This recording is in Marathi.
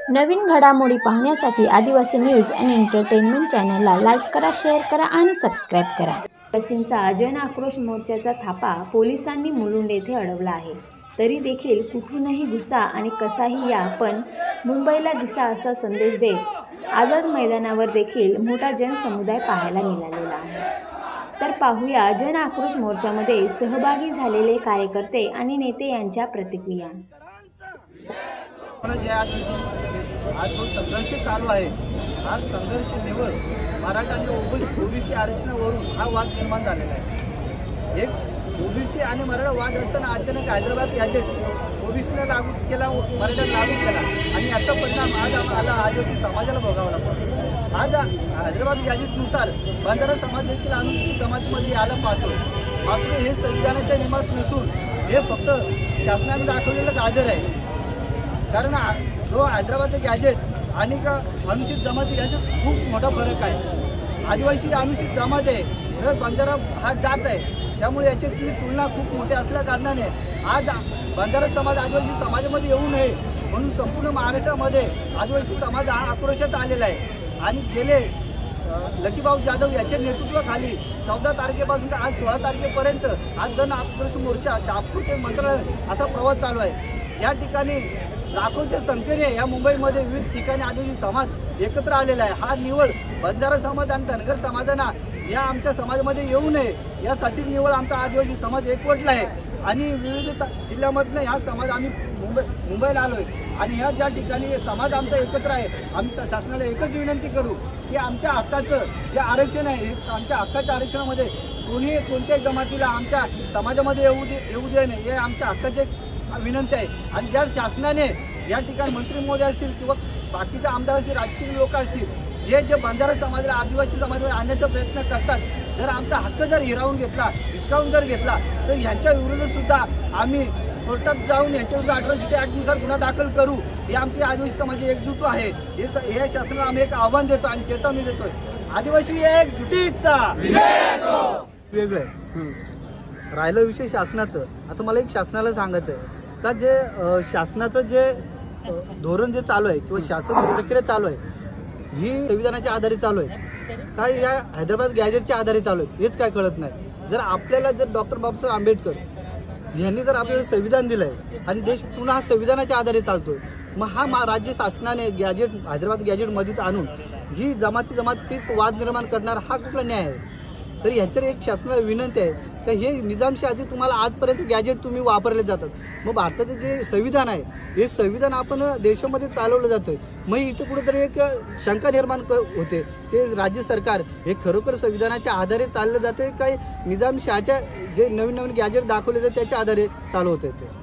नवीन घडामोडी पाहण्यासाठी आदिवासी न्यूज आणि एंटरटेनमेंट चॅनलला लाईक करा, शेअर करा आणि सबस्क्राईब करा। आदिवासींचा जन आक्रोश मोर्चाचा थापा पोलिसांनी मुलुंड येथे अडवला आहे। तरी देखील कुठूनही घुसा आणि कसाही या, पण मुंबईला दिसा असा संदेश देत आझाद मैदानावर देखील मोठा जनसमुदाय पाहायला मिळालेला आहे। तर पाहूया जन आक्रोश मोर्चामध्ये सहभागी झालेले कार्यकर्ते आणि नेते यांच्या प्रतिक्रिया। आज जो संघर्ष चालू आहे, हा संघर्ष निवळ मराठा आणि ओबीसी आरक्षणावरून हा वाद निर्माण झालेला आहे। एक ओबीसी आणि मराठा वाद असताना अचानक हैदराबाद गॅजेट ओबीसीला लागू केला, मराठा लागू केला आणि याचा परिणाम आज आम्हाला आदिवासी समाजाला भोगावा लागतो। आज हैदराबाद गॅजेटनुसार बंजारा समाज देखील अनुसूचित जमातीमध्ये आलं पाहतो, मात्र हे संविधानाच्या नियमात नसून हे फक्त शासनाने दाखवलेलं गाजर आहे। कारण जो हैदराबाद गॅजेट आणि का अनुसूचित जमाती याच्यात खूप मोठा फरक आहे। आदिवासी अनुसूचित जमात आहे, तर बंजारा हा जात आहे, त्यामुळे याची तुलना खूप मोठी असल्या कारणाने आज बंजारा समाज आदिवासी समाजामध्ये येऊ नये म्हणून संपूर्ण महाराष्ट्रामध्ये आदिवासी समाज हा आक्रोशात आलेला आहे। आणि गेले लकीभाऊ जाधव याच्या नेतृत्वाखाली 14 तारखेपासून तर आज 16 तारखेपर्यंत आज जन आक्रोश मोर्चा शहापूर ते मंत्रालय असा प्रवास चालू आहे। या ठिकाणी लाखोच्या संख्येने या मुंबईमध्ये विविध ठिकाणी आदिवासी समाज एकत्र आलेला आहे। हा निवड बंजारा समाज आणि धनगर समाजांना या आमच्या समाजामध्ये येऊ नये यासाठी निवड आमचा आदिवासी समाज एकवटला आहे आणि विविध जिल्ह्यामधनं हा समाज आम्ही मुंबईला आलो आहे। आणि ह्या ज्या ठिकाणी समाज आमचा एकत्र आहे, आम्ही शासनाला एकच विनंती करू की आमच्या हक्काचं जे आरक्षण आहे, आमच्या हक्काच्या आरक्षणामध्ये कोणत्याही जमातीला आमच्या समाजामध्ये येऊ दे नये, हे आमच्या हक्काचे विनंती आहे। आणि ज्या शासनाने या ठिकाणी मंत्री महोदय असतील किंवा बाकीचे आमदार असतील, राजकीय लोक असतील, हे जे बंजारा समाजाला आदिवासी समाजामध्ये आणण्याचा प्रयत्न करतात, जर आमचा हक्क जर हिरावून घेतला, हिसकावून जर घेतला, तर यांच्या विरुद्ध सुद्धा आम्ही कोर्टात जाऊन यांच्या विरुद्ध 18 ॲक्टनुसार गुन्हा दाखल करू। ही आमची आदिवासी समाज एकजूट आहे। हे शासनाला आम्ही एक आव्हान देतो आणि चेतावणी देतोय, आदिवासी एकजुटीचा वेगळं आहे। राहिलं विषय शासनाचं, आता मला एक शासनाला सांगायचं आहे का जे शासनाचं जे धोरण जे चालू आहे किंवा शासन प्रक्रिया चालू आहे, ही संविधानाच्या आधारे चालू आहे का या हैदराबाद गॅजेटच्या आधारे चालू आहे, हेच काय कळत नाही। जर आपल्याला जर डॉक्टर बाबासाहेब आंबेडकर यांनी जर आपल्याला संविधान दिलं आहे आणि देश पुन्हा हा संविधानाच्या आधारे चालतोय, मग हा राज्य शासनाने गॅजेट हैदराबाद गॅजेटमध्ये आणून ही जमातीच वाद निर्माण करणार हा कुठला न्याय आहे? तर ह्याच्यावर एक शासनाला विनंती आहे का हे निजामशाही तुम्हाला आजपर्यंत गॅजेट तुम्ही वापरले जातात, मग भारताचं जे संविधान आहे हे संविधान आपण देशामध्ये चालवलं जातोय, मग इथं कुठेतरी एक शंका निर्माण होते की राज्य सरकार हे खरोखर संविधानाच्या आधारे चाललं जाते काय निजामशाहीच्या जे नवीन गॅजेट दाखवले जाते त्याच्या आधारे चालू होते ते।